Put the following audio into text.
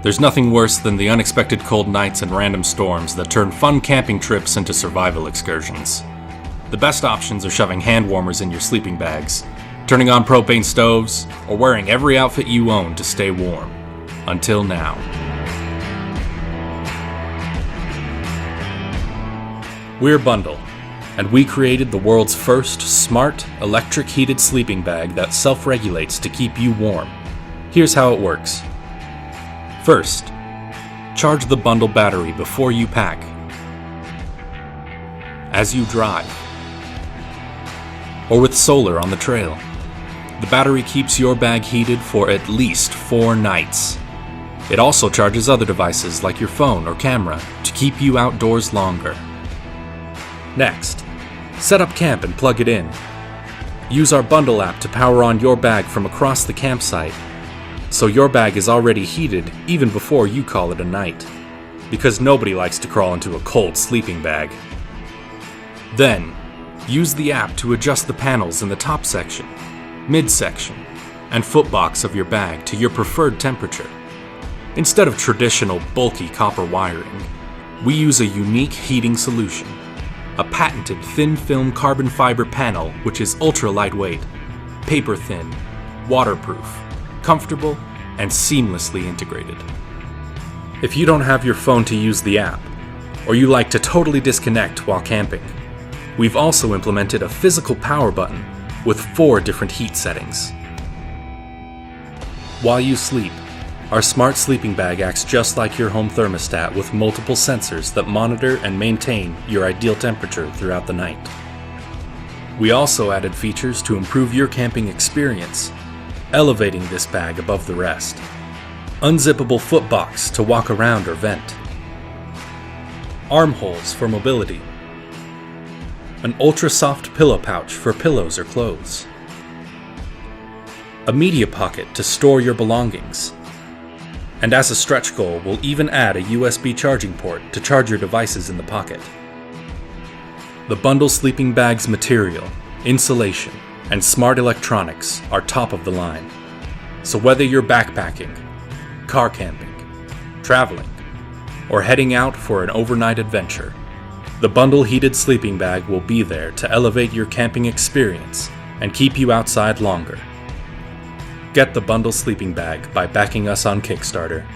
There's nothing worse than the unexpected cold nights and random storms that turn fun camping trips into survival excursions. The best options are shoving hand warmers in your sleeping bags, turning on propane stoves, or wearing every outfit you own to stay warm. Until now. We're Bundl, and we created the world's first smart, electric heated sleeping bag that self-regulates to keep you warm. Here's how it works. First, charge the Bundl battery before you pack. As you drive, or with solar on the trail, the battery keeps your bag heated for at least 4 nights. It also charges other devices like your phone or camera to keep you outdoors longer. Next, set up camp and plug it in. Use our Bundl app to power on your bag from across the campsite, so your bag is already heated even before you call it a night, because nobody likes to crawl into a cold sleeping bag. Then, use the app to adjust the panels in the top section, midsection, and footbox of your bag to your preferred temperature. Instead of traditional bulky copper wiring, we use a unique heating solution, a patented thin film carbon fiber panel which is ultra lightweight, paper thin, waterproof, comfortable, and seamlessly integrated. If you don't have your phone to use the app, or you like to totally disconnect while camping, we've also implemented a physical power button with 4 different heat settings. While you sleep, our smart sleeping bag acts just like your home thermostat with multiple sensors that monitor and maintain your ideal temperature throughout the night. We also added features to improve your camping experience, elevating this bag above the rest. Unzippable footbox to walk around or vent. Armholes for mobility. An ultra-soft pillow pouch for pillows or clothes. A media pocket to store your belongings. And as a stretch goal, we'll even add a USB charging port to charge your devices in the pocket. The Bundl sleeping bag's material, insulation, and smart electronics are top of the line. So whether you're backpacking, car camping, traveling, or heading out for an overnight adventure, the Bundl heated sleeping bag will be there to elevate your camping experience and keep you outside longer. Get the Bundl sleeping bag by backing us on Kickstarter.